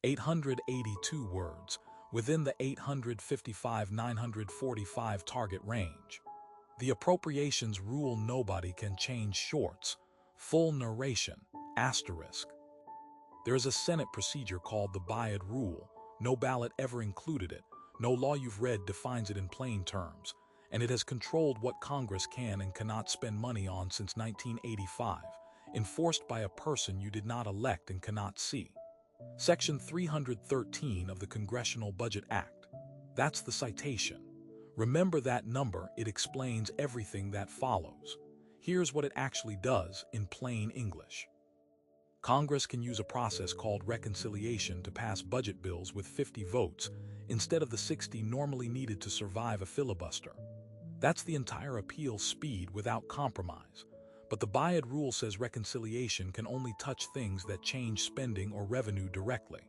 882 words, within the 855-945 target range. The Appropriations Rule nobody can change shorts, full narration, asterisk. There is a Senate procedure called the Byrd Rule. No ballot ever included it. No law you've read defines it in plain terms, and it has controlled what Congress can and cannot spend money on since 1985, enforced by a person you did not elect and cannot see. Section 313 of the Congressional Budget Act. That's the citation. Remember that number, it explains everything that follows. Here's what it actually does in plain English. Congress can use a process called reconciliation to pass budget bills with 50 votes instead of the 60 normally needed to survive a filibuster. That's the entire appeal speed without compromise. But the Byrd Rule says reconciliation can only touch things that change spending or revenue directly.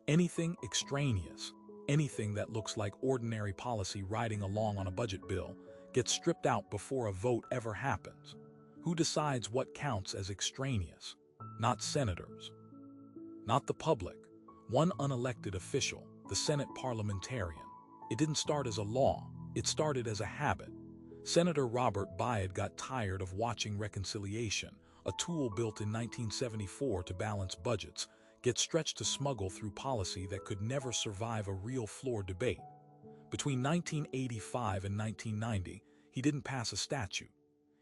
Anything extraneous, anything that looks like ordinary policy riding along on a budget bill, gets stripped out before a vote ever happens. Who decides what counts as extraneous? Not senators. Not the public. One unelected official, the Senate parliamentarian. It didn't start as a law, it started as a habit. Senator Robert Byrd got tired of watching reconciliation, a tool built in 1974 to balance budgets, get stretched to smuggle through policy that could never survive a real floor debate. Between 1985 and 1990, he didn't pass a statute.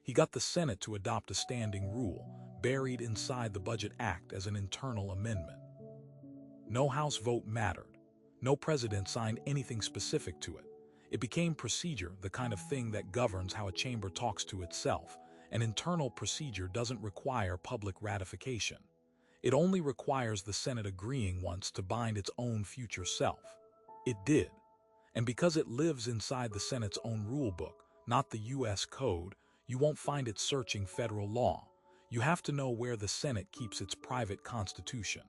He got the Senate to adopt a standing rule, buried inside the Budget Act as an internal amendment. No House vote mattered. No president signed anything specific to it. It became procedure, the kind of thing that governs how a chamber talks to itself. An internal procedure doesn't require public ratification. It only requires the Senate agreeing once to bind its own future self. It did. And because it lives inside the Senate's own rule book, not the U.S. Code, you won't find it searching federal law. You have to know where the Senate keeps its private constitution.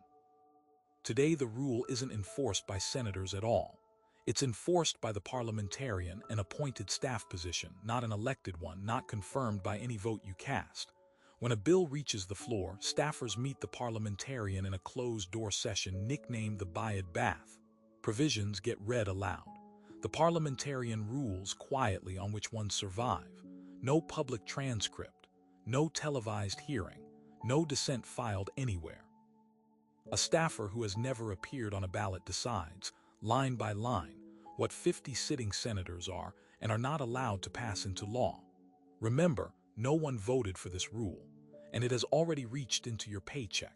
Today, the rule isn't enforced by senators at all. It's enforced by the parliamentarian, an appointed staff position, not an elected one, not confirmed by any vote you cast. When a bill reaches the floor, staffers meet the parliamentarian in a closed-door session nicknamed the Byrd Bath. Provisions get read aloud. The parliamentarian rules quietly on which ones survive. No public transcript, no televised hearing, no dissent filed anywhere. A staffer who has never appeared on a ballot decides, line by line, what 50 sitting senators are and are not allowed to pass into law. Remember, no one voted for this rule, and it has already reached into your paycheck.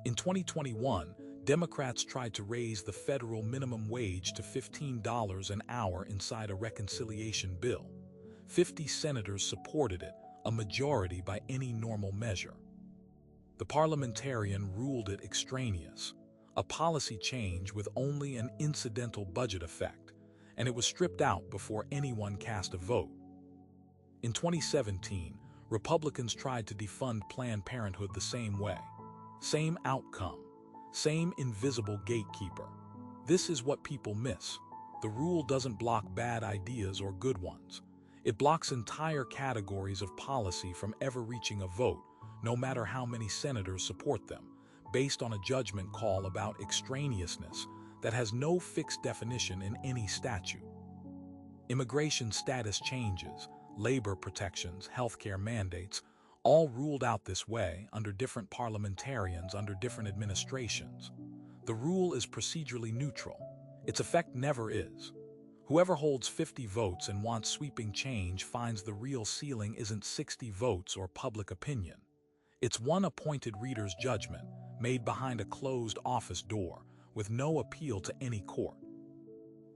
In 2021, Democrats tried to raise the federal minimum wage to $15 an hour inside a reconciliation bill. 50 senators supported it, a majority by any normal measure. The parliamentarian ruled it extraneous, a policy change with only an incidental budget effect, and it was stripped out before anyone cast a vote. In 2017, Republicans tried to defund Planned Parenthood the same way. Same outcome, same invisible gatekeeper. This is what people miss. The rule doesn't block bad ideas or good ones. It blocks entire categories of policy from ever reaching a vote, no matter how many senators support them, based on a judgment call about extraneousness that has no fixed definition in any statute. Immigration status changes, labor protections, healthcare mandates, all ruled out this way under different parliamentarians under different administrations. The rule is procedurally neutral. Its effect never is. Whoever holds 50 votes and wants sweeping change finds the real ceiling isn't 60 votes or public opinion. It's one appointed reader's judgment, made behind a closed office door, with no appeal to any court.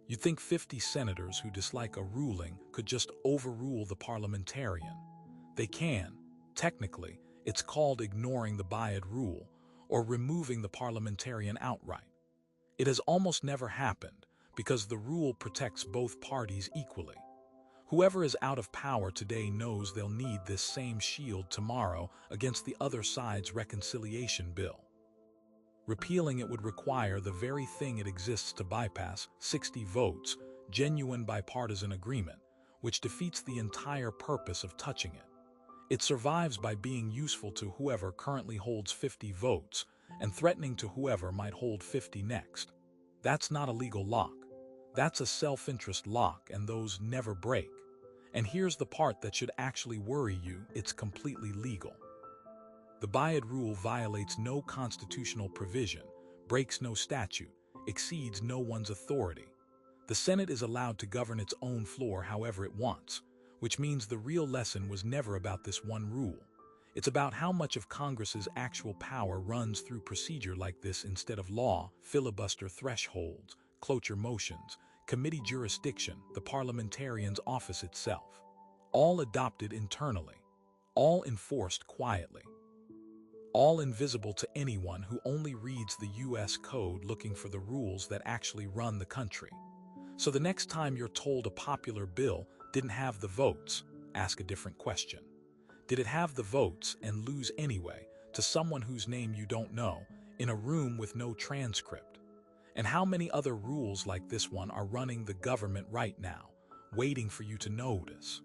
You'd think 50 senators who dislike a ruling could just overrule the parliamentarian. They can. Technically, it's called ignoring the Byrd Rule, or removing the parliamentarian outright. It has almost never happened, because the rule protects both parties equally. Whoever is out of power today knows they'll need this same shield tomorrow against the other side's reconciliation bill. Repealing it would require the very thing it exists to bypass, 60 votes, genuine bipartisan agreement, which defeats the entire purpose of touching it. It survives by being useful to whoever currently holds 50 votes, and threatening to whoever might hold 50 next. That's not a legal lock. That's a self-interest lock, and those never break. And here's the part that should actually worry you: it's completely legal. The Byrd Rule violates no constitutional provision, breaks no statute, exceeds no one's authority. The Senate is allowed to govern its own floor however it wants, which means the real lesson was never about this one rule. It's about how much of Congress's actual power runs through procedure like this instead of law, filibuster thresholds, cloture motions, committee jurisdiction, the parliamentarian's office itself. All adopted internally, all enforced quietly, all invisible to anyone who only reads the U.S. Code looking for the rules that actually run the country. So the next time you're told a popular bill didn't have the votes, ask a different question. Did it have the votes and lose anyway to someone whose name you don't know in a room with no transcript? And how many other rules like this one are running the government right now, waiting for you to notice?